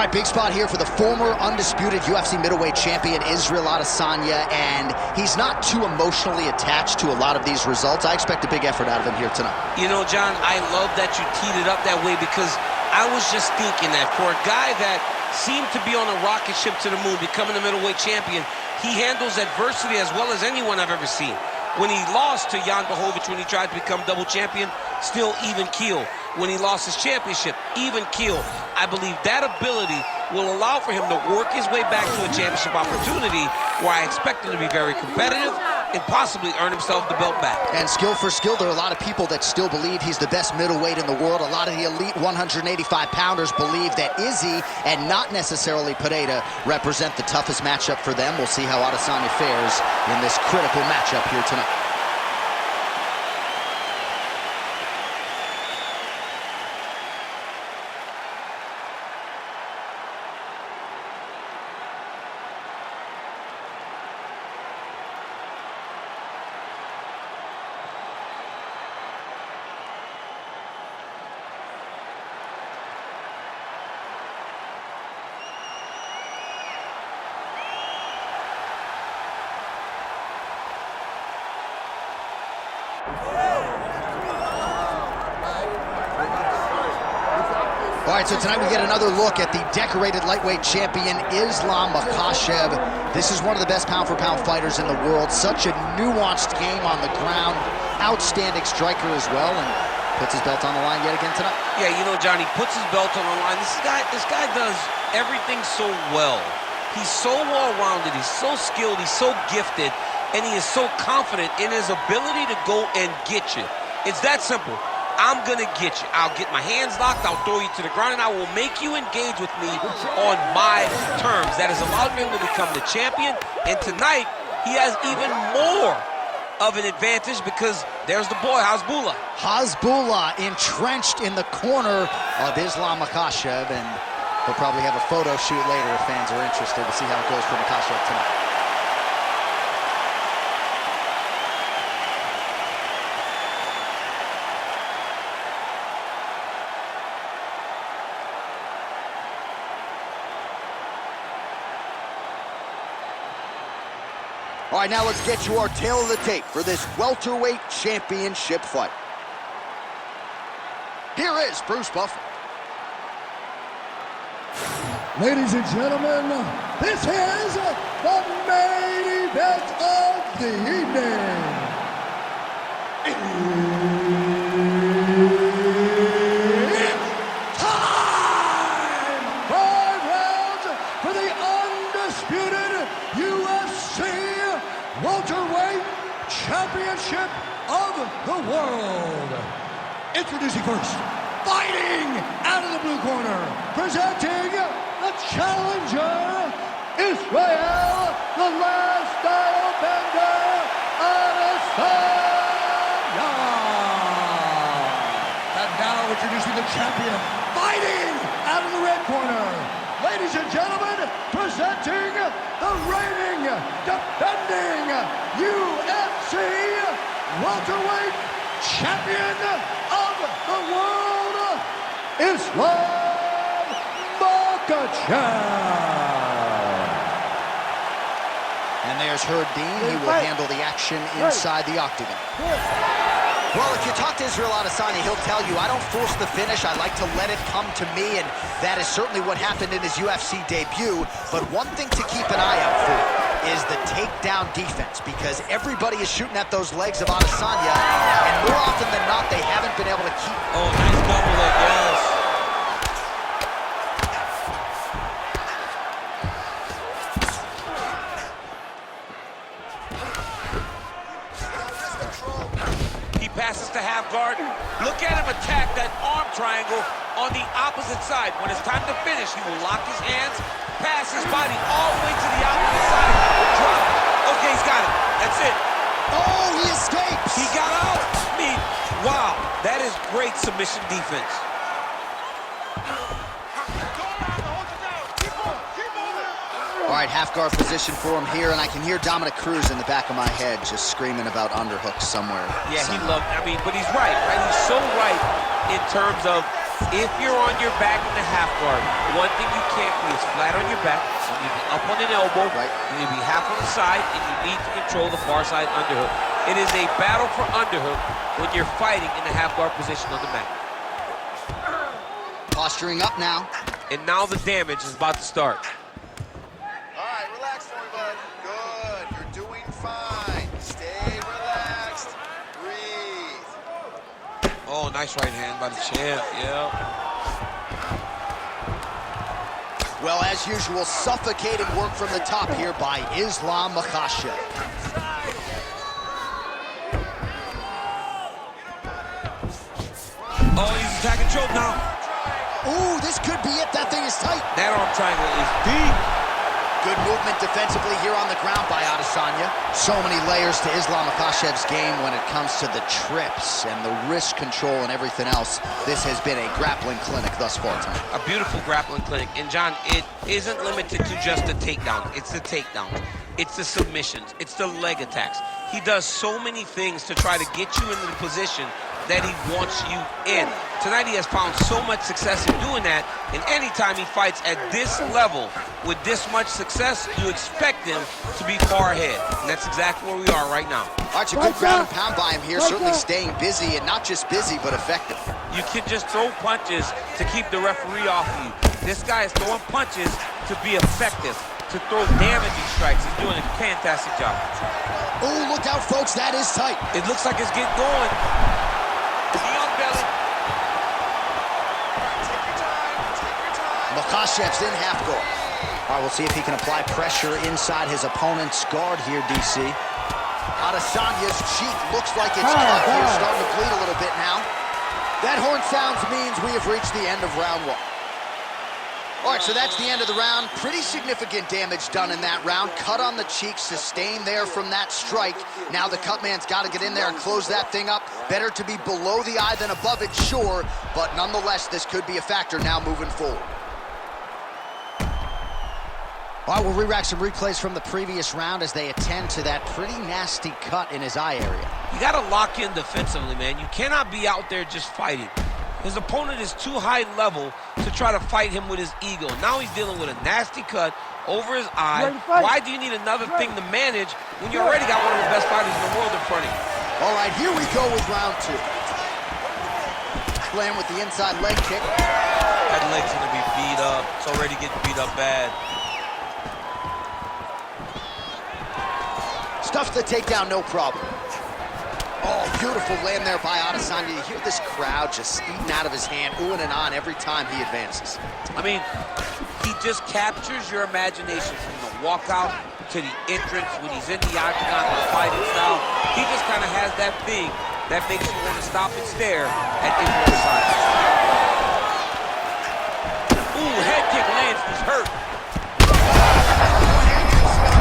All right, big spot here for the former undisputed UFC middleweight champion, Israel Adesanya, and he's not too emotionally attached to a lot of these results. I expect a big effort out of him here tonight. You know, John, I love that you teed it up that way, because I was just thinking that for a guy that seemed to be on a rocket ship to the moon, becoming a middleweight champion, he handles adversity as well as anyone I've ever seen. When he lost to Jan Blachowicz, when he tried to become double champion, still even keel. When he lost his championship, even keel. I believe that ability will allow for him to work his way back to a championship opportunity, where I expect him to be very competitive and possibly earn himself the belt back. And skill for skill, there are a lot of people that still believe he's the best middleweight in the world. A lot of the elite 185-pounders believe that Izzy and not necessarily Pereira represent the toughest matchup for them. We'll see how Adesanya fares in this critical matchup here tonight. All right, so tonight we get another look at the decorated lightweight champion, Islam Makhachev. This is one of the best pound-for-pound fighters in the world. Such a nuanced game on the ground. Outstanding striker as well, and puts his belt on the line yet again tonight. Yeah, you know, John, he puts his belt on the line. This guy does everything so well. He's so well-rounded. He's so skilled. He's so gifted. And he is so confident in his ability to go and get you. It's that simple. I'm gonna get you. I'll get my hands locked, I'll throw you to the ground, and I will make you engage with me on my terms. That has allowed him to become the champion, and tonight, he has even more of an advantage, because there's the boy, Hasbullah. Hasbullah entrenched in the corner of Islam Makhachev, and he'll probably have a photo shoot later if fans are interested to see how it goes for Makhachev tonight. All right, now let's get you our tail of the tape for this welterweight championship fight. Here is Bruce Buffer. Ladies and gentlemen, this is the main event of the evening. It's time! 5 rounds for the undisputed UFC welterweight championship of the world. Introducing first, fighting out of the blue corner, presenting the challenger, Israel, the last style bender, Adesanya. And now introducing the champion, fighting out of the red corner, ladies and gentlemen, presenting the reigning, defending UFC welterweight champion of the world, Islam Makhachev. And there's Herb Dean. He will handle the action inside the octagon. Well, if you talk to Israel Adesanya, he'll tell you, I don't force the finish. I like to let it come to me, and that is certainly what happened in his UFC debut. But one thing to keep an eye out for is the takedown defense, because everybody is shooting at those legs of Adesanya, and more often than not, they haven't been able to keep... Oh, nice double leg, yes. Passes to half guard. Look at him attack that arm triangle on the opposite side. When it's time to finish, he will lock his hands, pass his body all the way to the opposite side, drop. Okay, he's got it. That's it. Oh, he escapes! He got out. I mean, wow, that is great submission defense. All right, half guard position for him here, and I can hear Dominic Cruz in the back of my head just screaming about underhooks somewhere. Yeah, he loved, I mean, but he's right? He's so right in terms of If you're on your back in the half guard, one thing you can't be is flat on your back. You need to be up on an elbow. Right. You need to be half on the side, and you need to control the far side underhook. It is a battle for underhook when you're fighting in the half guard position on the mat. Posturing up now. And now the damage is about to start. All right, relax for me, bud. Good. You're doing fine. Stay relaxed. Breathe. Oh, nice right hand by the champ. Yeah. Well, as usual, suffocating work from the top here by Islam Makhachev. Oh, he's attacking choke now. Ooh, this could be it. That thing is tight. That arm triangle is deep. Good movement defensively here on the ground by Adesanya. So many layers to Islam Makhachev's game when it comes to the trips and the wrist control and everything else. This has been a grappling clinic thus far tonight. A beautiful grappling clinic. And John, it isn't limited to just the takedown. It's the takedowns. It's the submissions. It's the leg attacks. He does so many things to try to get you into the position that he wants you in. Tonight he has found so much success in doing that, and anytime he fights at this level with this much success, you expect him to be far ahead, and that's exactly where we are right now. Arch, a good ground and pound by him here, certainly staying busy, and not just busy, but effective. You can just throw punches to keep the referee off of you. This guy is throwing punches to be effective, to throw damaging strikes. He's doing a fantastic job. Oh, look out, folks, that is tight. It looks like it's getting going. Makhachev's in half guard. All right, we'll see if he can apply pressure inside his opponent's guard here, DC. Adesanya's cheek looks like it's cut here, starting to bleed a little bit now. That horn sounds means we have reached the end of round one. All right, so that's the end of the round. Pretty significant damage done in that round. Cut on the cheek, sustained there from that strike. Now the cut man's got to get in there and close that thing up. Better to be below the eye than above it, sure. But nonetheless, this could be a factor now moving forward. All right, we'll re-rack some replays from the previous round as they attend to that pretty nasty cut in his eye area. You got to lock in defensively, man. You cannot be out there just fighting. His opponent is too high level to try to fight him with his ego. Now he's dealing with a nasty cut over his eye. Why do you need another thing to manage when you already got one of the best fighters in the world in front of you? All right, here we go with round two. Playing with the inside leg kick. That leg's going to be beat up. It's already getting beat up bad. Stuffs the takedown, no problem. Oh, beautiful land there by Adesanya. You hear this crowd just eating out of his hand, oohing and on every time he advances. I mean, he just captures your imagination from the walkout to the entrance when he's in the octagon, the fighting style. He just kind of has that thing that makes you want to stop and stare at every side. Ooh, head kick lands, he's hurt.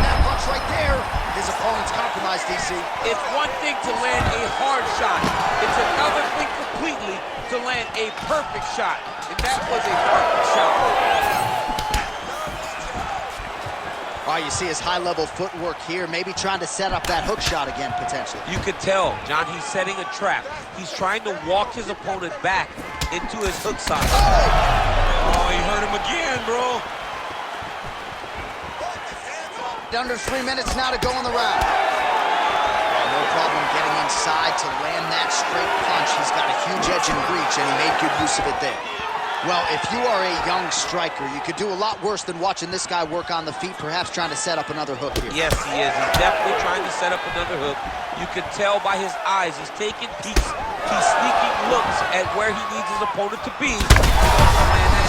That punch right there. His opponent's compromised, DC. It's one thing to land a hard shot. It's another thing completely to land a perfect shot. And that was a perfect shot. All right, you see his high-level footwork here, maybe trying to set up that hook shot again, potentially. You could tell, John, he's setting a trap. He's trying to walk his opponent back into his hook side. Oh, he hurt him again, bro. Under 3 minutes now to go in the round. Well, no problem getting inside to land that straight punch. He's got a huge edge and reach, and he made good use of it there. Well, if you are a young striker, you could do a lot worse than watching this guy work on the feet, perhaps trying to set up another hook here. Yes, he is. He's definitely trying to set up another hook. You can tell by his eyes. He's taking peeks. He's sneaking looks at where he needs his opponent to be.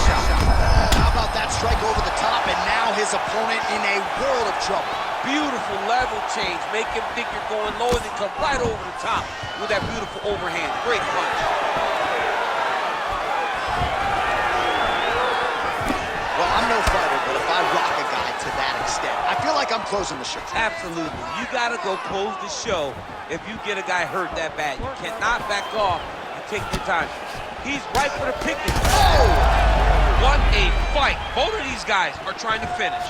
How about that strike over the top, and now his opponent in a world of trouble. Beautiful level change. Make him think you're going lower, then come right over the top with that beautiful overhand. Great punch. Well, I'm no fighter, but if I rock a guy to that extent, I feel like I'm closing the show. Absolutely. You got to go close the show if you get a guy hurt that bad. You cannot back off and take your time. He's right for the picking. Oh! What a fight. Both of these guys are trying to finish.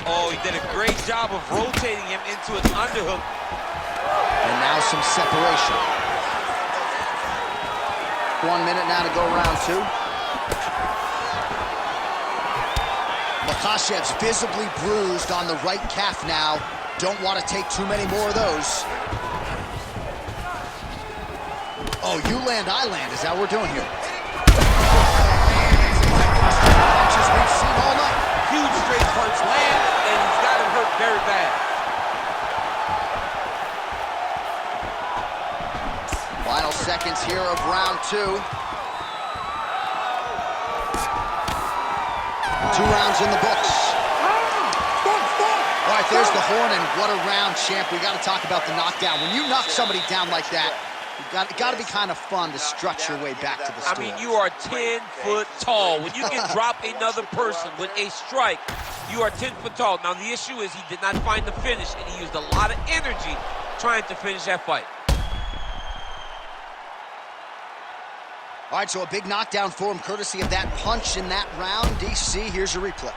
Oh, he did a great job of rotating him into his underhook. And now some separation. 1 minute now to go round 2. Makhachev's visibly bruised on the right calf now. Don't want to take too many more of those. Oh, you land, I land. Is that what we're doing here? Punches we've seen all night. Huge straight punch land, and he's got him hurt very bad. Final seconds here of round 2. 2 rounds in the books. All right, there's the horn, and what a round, champ. We got to talk about the knockdown. When you knock somebody down like that, it got to be kind of fun to strut your way back to the stool. I mean, you are 10 foot tall. When you can drop another person with a strike, you are 10 foot tall. Now, the issue is he did not find the finish, and he used a lot of energy trying to finish that fight. All right, so a big knockdown for him, courtesy of that punch in that round. DC, here's your replay.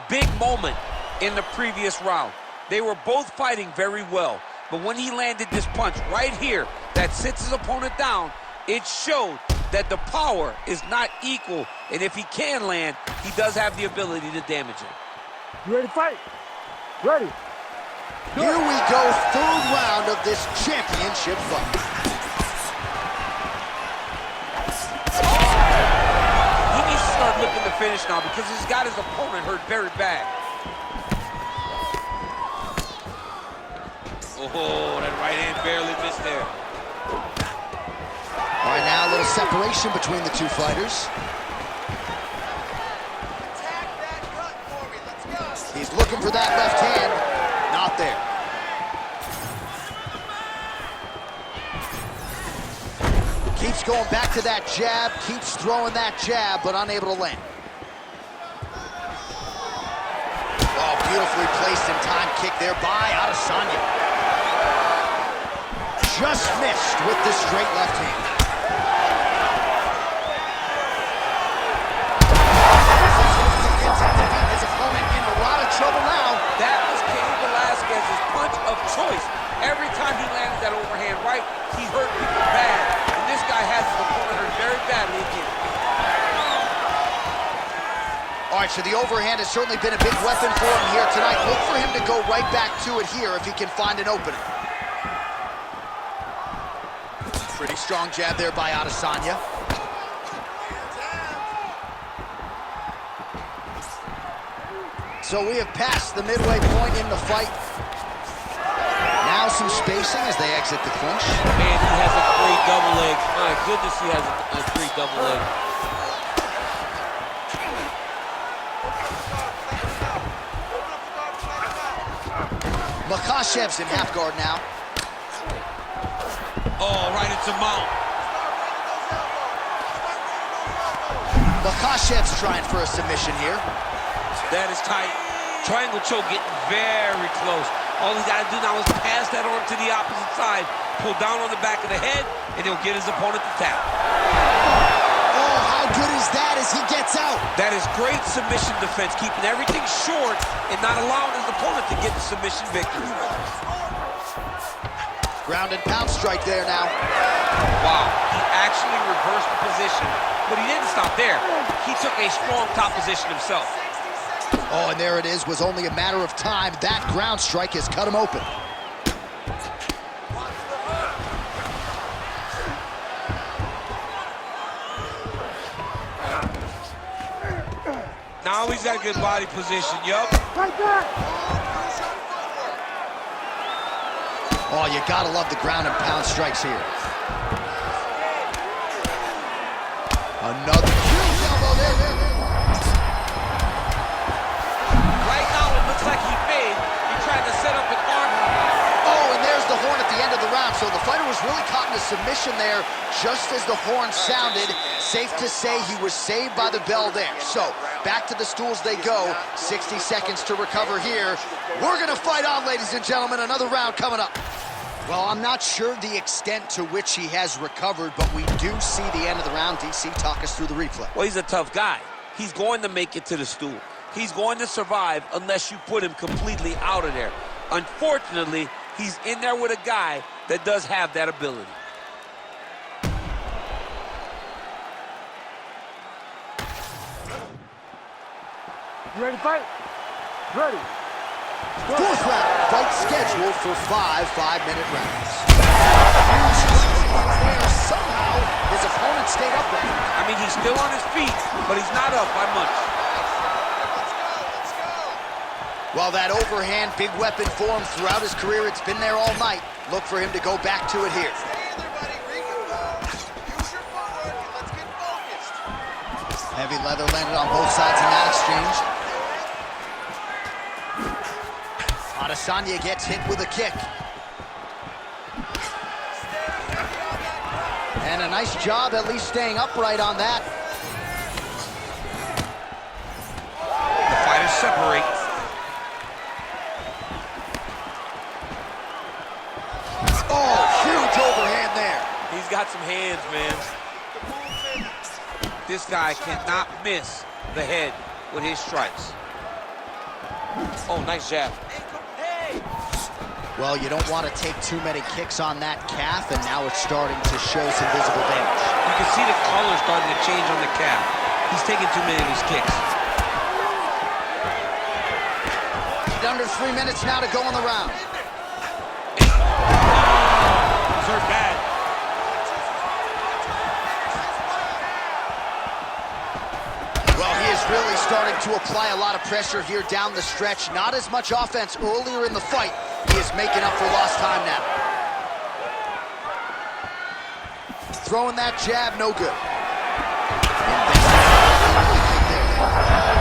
Big moment in the previous round. They were both fighting very well, but when he landed this punch right here that sits his opponent down, it showed that the power is not equal, and if he can land, he does have the ability to damage him. You ready to fight? Ready. Here we go, 3rd round of this championship fight. Looking to finish now because he's got his opponent hurt very bad. Oh, that right hand barely missed there. All right, now a little separation between the 2 fighters. Attack that cut for me. Let's go. He's looking for that left hand. Not there. Keeps going back to that jab, keeps throwing that jab, but unable to land. Oh, beautifully placed in time kick there by Adesanya. Just missed with the straight left hand. His opponent in a lot of trouble now. That was Cain Velasquez's punch of choice. Every time he landed that overhand right, he hurt people bad. And this guy has his opponent hurt very badly again. All right, so the overhand has certainly been a big weapon for him here tonight. Look for him to go right back to it here if he can find an opening. Pretty strong jab there by Adesanya. So we have passed the midway point in the fight. Now some spacing as they exit the clinch. Man, he has a great double leg. My goodness, he has a great double leg. Makhachev's in half guard now. Oh, right into mount. Makhachev's trying for a submission here. That is tight. Triangle choke getting very close. All he's got to do now is pass that arm to the opposite side, pull down on the back of the head, and he'll get his opponent to tap. Oh, how good is that as he gets out? That is great submission defense, keeping everything short and not allowing his opponent to get the submission victory. Ground and pound strike there now. Wow, he actually reversed the position, but he didn't stop there. He took a strong top position himself. Oh, and there it is. Was only a matter of time. That ground strike has cut him open. Now he's got good body position, yup. Right there. Oh, you gotta love the ground and pound strikes here. Another huge elbow there. Right now it looks like he made. He tried to set up an arm. Oh, and there's the horn at the end of the round. So the fighter was really caught in a submission there just as the horn sounded. Safe to say he was saved by the bell there. So back to the stools they go. 60 seconds to recover here. We're gonna fight on, ladies and gentlemen. Another round coming up. Well, I'm not sure the extent to which he has recovered, but we do see the end of the round. DC, talk us through the replay. Well, he's a tough guy. He's going to make it to the stool. He's going to survive unless you put him completely out of there. Unfortunately, he's in there with a guy that does have that ability. You ready to fight? Ready. Fourth round, fight scheduled for 5 5-minute rounds. Somehow, his opponent stayed upright. I mean, he's still on his feet, but he's not up by much. Let's go. Well, that overhand big weapon form throughout his career, it's been there all night. Look for him to go back to it here. Stay in there, buddy. Recompose. Use your footwork, and let's get focused. Heavy leather landed on both sides in that exchange. Adesanya gets hit with a kick. And a nice job at least staying upright on that. The fighters separate. Oh, huge overhand there. He's got some hands, man. This guy cannot miss the head with his strikes. Oh, nice jab. Well, you don't want to take too many kicks on that calf, and now it's starting to show some visible damage. You can see the color starting to change on the calf. He's taking too many of these kicks. Under 3 minutes now to go in the round. He's hurt bad. Well, he is really starting to apply a lot of pressure here down the stretch. Not as much offense earlier in the fight. He is making up for lost time now. Throwing that jab, no good.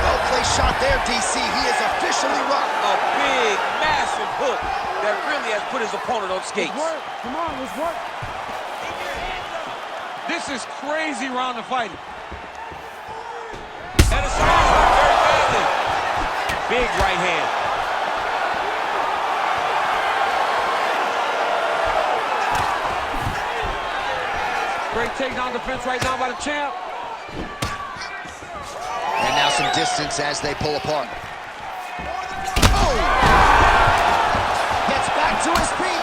Well-placed shot there, DC. He is officially rocked. A big, massive hook that really has put his opponent on skates. Let's work. Come on, let's work. This is crazy round of fighting. Adesanya hurt very badly. Big right hand. Great takedown defense right now by the champ. And now some distance as they pull apart. Oh! Gets back to his feet.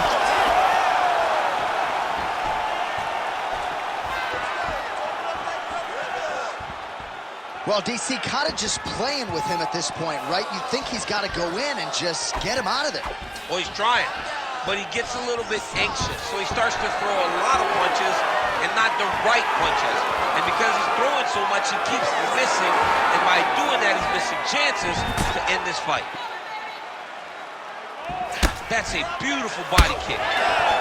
Well, DC kind of just playing with him at this point, right? You think he's got to go in and just get him out of there. Well, he's trying, but he gets a little bit anxious, so he starts to throw a lot of punches and not the right punches. And because he's throwing so much, he keeps missing, and by doing that, he's missing chances to end this fight. That's a beautiful body kick.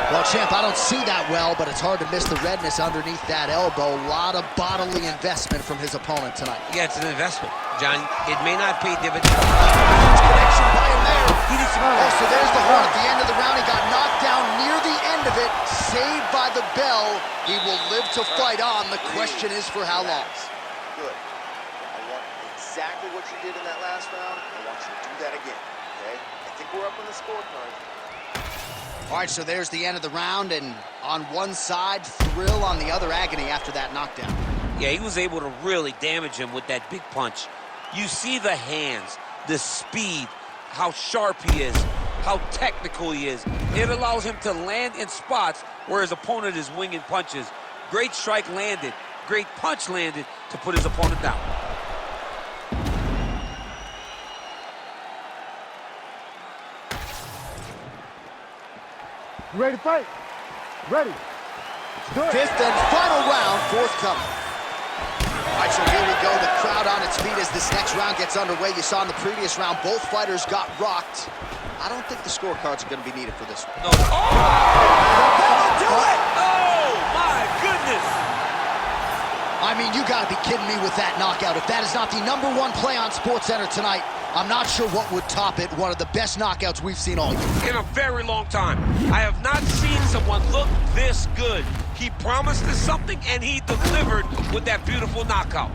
Well, champ, I don't see that well, but it's hard to miss the redness underneath that elbow. A lot of bodily investment from his opponent tonight. Yeah, it's an investment, John. It may not pay dividends. Connection by him there. He needs to... Oh, so there's the horn at the end of the round. He got knocked down near the end of it. Saved by the bell. He will live to fight on. The question is for how long. Good. I want exactly what you did in that last round. I want you to do that again, okay? I think we're up on the scorecard. All right, so there's the end of the round, and on one side, thrill, on the other, agony after that knockdown. Yeah, he was able to really damage him with that big punch. You see the hands, the speed, how sharp he is, how technical he is. It allows him to land in spots where his opponent is winging punches. Great strike landed, great punch landed to put his opponent down. You ready to fight? Ready. Good. Fifth and final round, forthcoming. All right, so here we go. The crowd on its feet as this next round gets underway. You saw in the previous round, both fighters got rocked. I don't think the scorecards are going to be needed for this one. No. Oh! That'll do it! Oh, my goodness! I mean, you got to be kidding me with that knockout. If that is not the #1 play on SportsCenter tonight, I'm not sure what would top it. One of the best knockouts we've seen all year. In a very long time. I have not seen someone look this good. He promised us something, and he delivered with that beautiful knockout.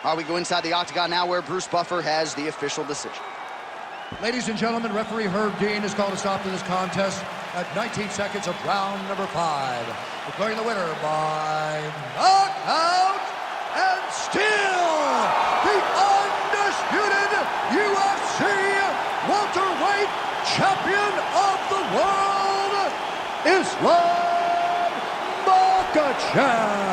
All right, we go inside the octagon now where Bruce Buffer has the official decision. Ladies and gentlemen, referee Herb Dean has called a stop to this contest at 19 seconds of round number 5. Declaring the winner by knockout and still the undisputed UFC welterweight champion of the world, Islam Makhachev.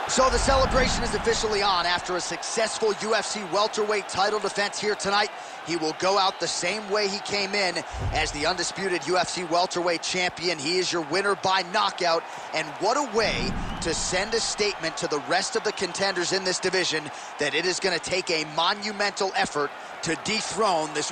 So the celebration is officially on. After a successful UFC welterweight title defense here tonight, he will go out the same way he came in as the undisputed UFC welterweight champion. He is your winner by knockout, and what a way to send a statement to the rest of the contenders in this division that it is going to take a monumental effort to dethrone this